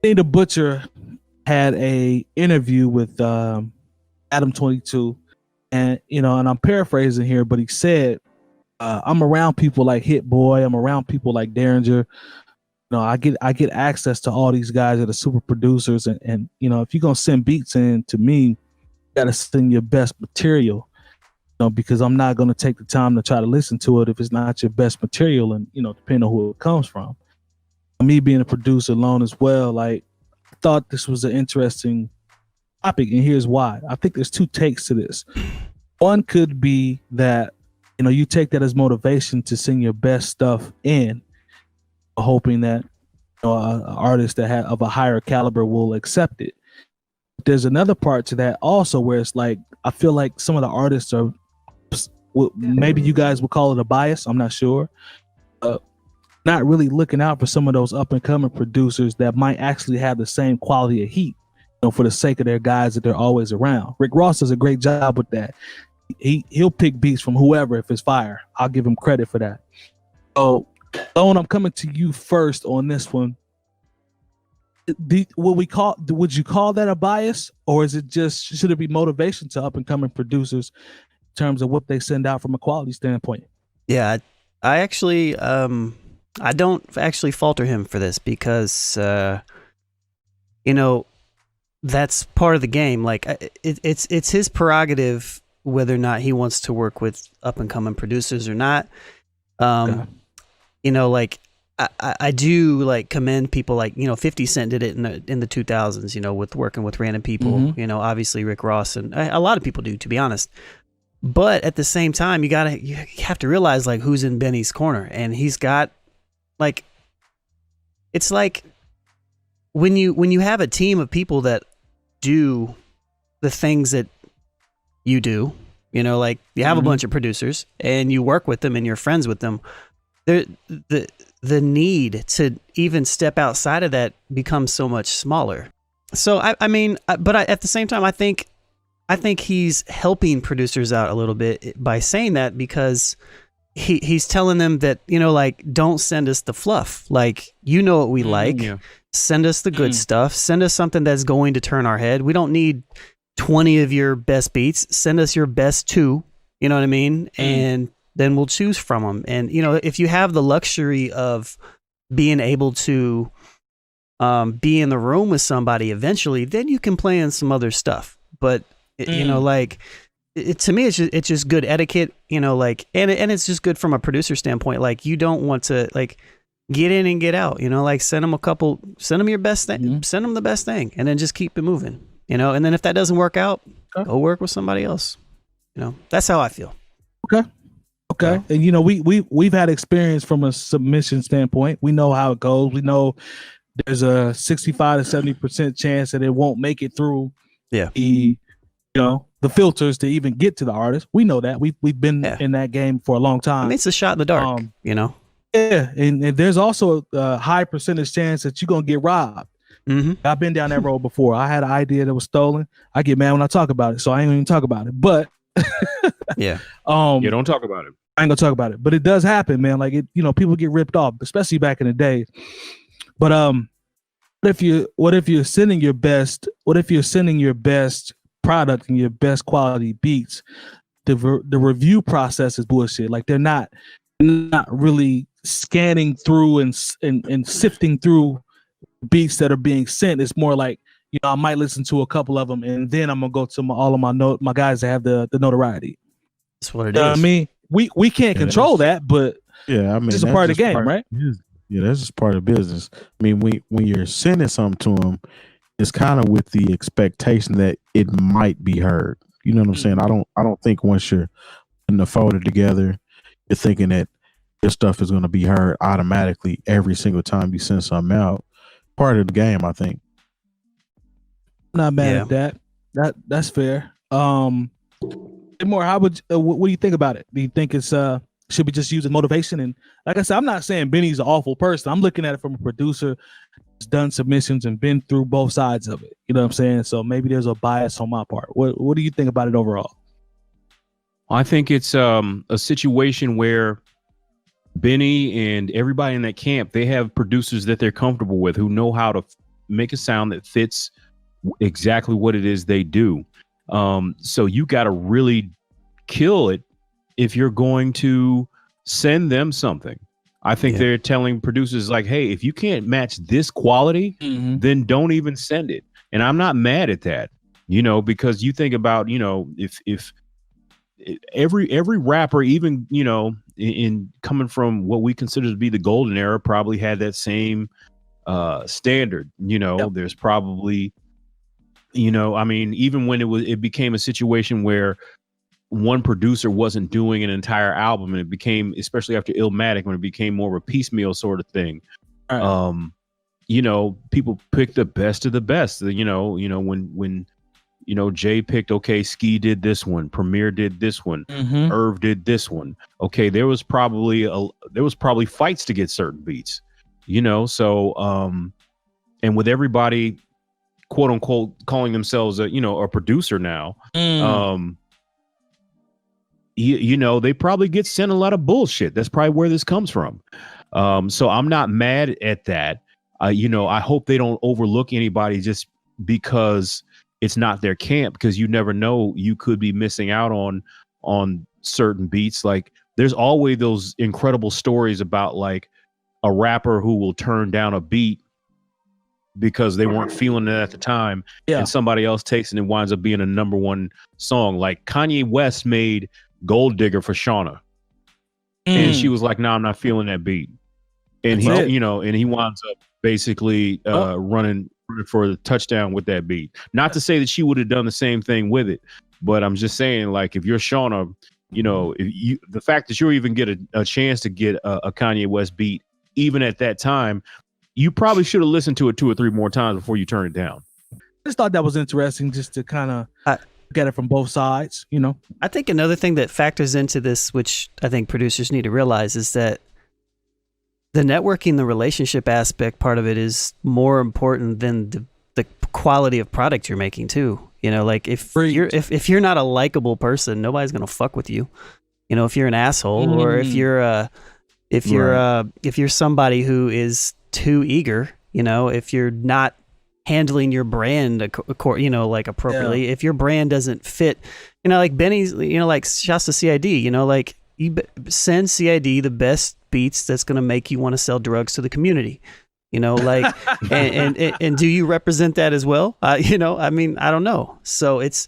Benny the Butcher had a interview with Adam 22, and and I'm paraphrasing here, but he said, "I'm around people like Hit Boy. I'm around people like Derringer. I get access to all these guys that are super producers, and if you're gonna send beats in to me, you gotta send your best material, because I'm not gonna take the time to try to listen to it if it's not your best material, and depending on who it comes from. Me being a producer alone as well, like I thought this was an interesting topic, and here's why. I think there's two takes to this. One could be that you take that as motivation to sing your best stuff in, hoping that an artist that of a higher caliber will accept it. There's another part to that also where it's like I feel like some of the artists are, maybe you guys would call it a bias, I'm not sure, not really looking out for some of those up and coming producers that might actually have the same quality of heat, for the sake of their guys that they're always around. Rick Ross does a great job with that. He'll pick beats from whoever if it's fire. I'll give him credit for that. So Lone, I'm coming to you first on this one. Would you call that a bias, or is it just, should it be motivation to up and coming producers in terms of what they send out from a quality standpoint? Yeah, I actually I don't actually falter him for this, because that's part of the game. Like it's his prerogative whether or not he wants to work with up and coming producers or not. Okay. Like I do like commend people like 50 Cent did it in the 2000s. With working with random people. Mm-hmm. Obviously Rick Ross and a lot of people do, to be honest. But at the same time, you have to realize like who's in Benny's corner, and he's got like, it's like when you have a team of people that do the things that you do, like you have a bunch of producers and you work with them and you're friends with them. The need to even step outside of that becomes so much smaller. So at the same time, I think he's helping producers out a little bit by saying that, because he's telling them that, like, don't send us the fluff. Like, what we like. Yeah. Send us the good stuff. Send us something that's going to turn our head. We don't need 20 of your best beats. Send us your best 2. You know what I mean? And then we'll choose from them. And, if you have the luxury of being able to be in the room with somebody eventually, then you can play in some other stuff. But like, to me, it's just good etiquette, like, and it's just good from a producer standpoint. Like, you don't want to like get in and get out, like send them your best thing, send them the best thing, and then just keep it moving, and then if that doesn't work out, go work with somebody else. That's how I feel. Okay. And we've had experience from a submission standpoint. We know how it goes. We know there's a 65 to 70% chance that it won't make it through the filters to even get to the artist. We know that. We've been in that game for a long time. It's a shot in the dark, Yeah, and there's also a high percentage chance that you're gonna get robbed. I've been down that road before. I had an idea that was stolen. I get mad when I talk about it, so I ain't even talk about it. But you don't talk about it. I ain't gonna talk about it. But it does happen, man. Like people get ripped off, especially back in the day. But what if you're sending your best product and your best quality beats? The review process is bullshit. Like, they're not really scanning through and sifting through beats that are being sent. It's more like, I might listen to a couple of them, and then I'm gonna go to all of my guys that have the notoriety. That's what it is. I mean, we can't control that, but it's just a part of the game, right? Yeah, that's just part of the business. I mean, when you're sending something to them, it's kind of with the expectation that it might be heard. You know what I'm saying? I don't think once you're putting the folder together, you're thinking that your stuff is going to be heard automatically every single time you send something out. Part of the game, I think. I'm not mad at that. That's fair. More, how would what do you think about it? Do you think it's should we just use motivation? And like I said, I'm not saying Benny's an awful person. I'm looking at it from a producer who's done submissions and been through both sides of it. You know what I'm saying? So maybe there's a bias on my part. What do you think about it overall? I think it's a situation where Benny and everybody in that camp, they have producers that they're comfortable with, who know how to make a sound that fits exactly what it is they do. So you got to really kill it if you're going to send them something. I think they're telling producers like, hey, if you can't match this quality, then don't even send it. And I'm not mad at that, because you think about, if every rapper, even, in coming from what we consider to be the golden era, probably had that same standard. There's probably, even when it became a situation where one producer wasn't doing an entire album, and it became, especially after Illmatic, when it became more of a piecemeal sort of thing. Right. People picked the best of the best. When Jay picked, okay, Ski did this one, Premier did this one, Irv did this one. Okay, there was probably fights to get certain beats. So and with everybody quote unquote calling themselves a producer now, they probably get sent a lot of bullshit. That's probably where this comes from. So I'm not mad at that. I hope they don't overlook anybody just because it's not their camp, because you never know, you could be missing out on certain beats. Like, there's always those incredible stories about like a rapper who will turn down a beat because they weren't feeling it at the time, and somebody else takes it and it winds up being a #1 song. Like Kanye West made Gold Digger for Shauna, and she was like, "No, I'm not feeling that beat," and he winds up basically running for the touchdown with that beat. Not to say that she would have done the same thing with it, but I'm just saying, like, if you're Shauna, the fact that you'll even get a chance to get a Kanye West beat, even at that time, you probably should have listened to it 2 or 3 more times before you turn it down. I just thought that was interesting, just to kind of get it from both sides. I think another thing that factors into this, which I think producers need to realize, is that the networking, the relationship aspect part of it is more important than the quality of product you're making too. Like if you're not a likable person, nobody's gonna fuck with you. If you're an asshole, or if you're somebody who is too eager, if you're not handling your brand, like appropriately, if your brand doesn't fit, like Benny's, like shouts to CID, like you send CID the best beats that's going to make you want to sell drugs to the community, like, and do you represent that as well? I don't know. So it's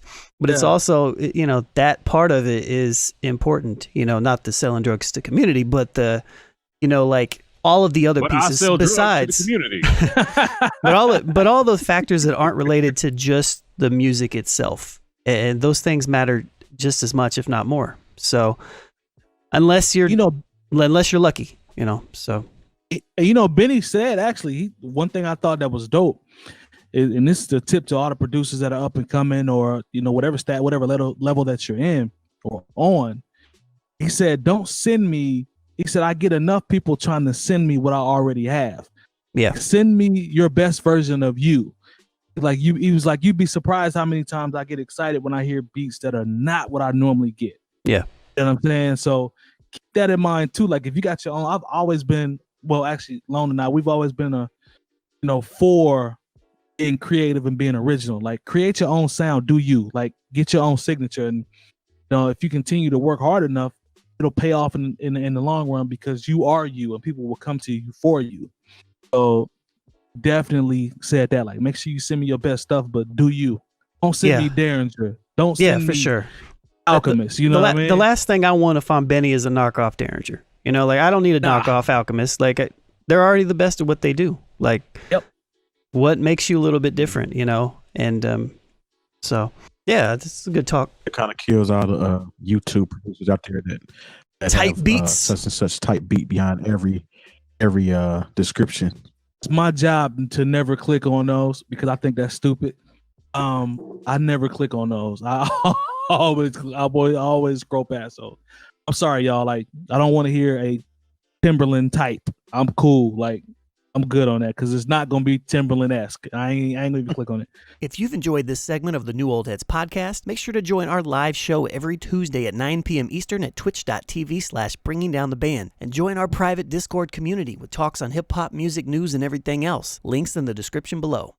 also, that part of it is important, not the selling drugs to community, but the, like all of the other pieces besides the community. but all those factors that aren't related to just the music itself, and those things matter just as much, if not more. So unless you're lucky, so. Benny said, actually, one thing I thought that was dope, and this is the tip to all the producers that are up and coming, or, whatever level that you're in or on. He said, don't send me. He said, I get enough people trying to send me what I already have. Yeah. Send me your best version of you. Like he was like, you'd be surprised how many times I get excited when I hear beats that are not what I normally get. Yeah. You know what I'm saying? So keep that in mind too. Like if you got your own, I've always been, well, actually, Lone and I, we've always been for being creative and being original. Like create your own sound, do you, like get your own signature. And if you continue to work hard enough, it'll pay off in the long run, because you are you and people will come to you for you. So definitely said that, like, make sure you send me your best stuff, but do you. Don't send me Derringer. Don't send me sure. Alchemist. What I mean? The last thing I want if I'm Benny is a knockoff Derringer. Like I don't need a knockoff Alchemist. Like they're already the best at what they do. Like what makes you a little bit different, And so yeah, this is a good talk. It kind of kills all the YouTube producers out there that type have, beats, such and such type beat behind every description. It's my job to never click on those, because I think that's stupid. I never click on those. I always scroll past those. I'm sorry, y'all. Like, I don't want to hear a Timberland type. I'm cool. Like, I'm good on that because it's not gonna be Timberland-esque. I ain't gonna even click on it. If you've enjoyed this segment of the New Old Heads podcast, make sure to join our live show every Tuesday at 9 p.m. Eastern at twitch.tv/bringingdowntheband and join our private Discord community with talks on hip hop, music, news, and everything else. Links in the description below.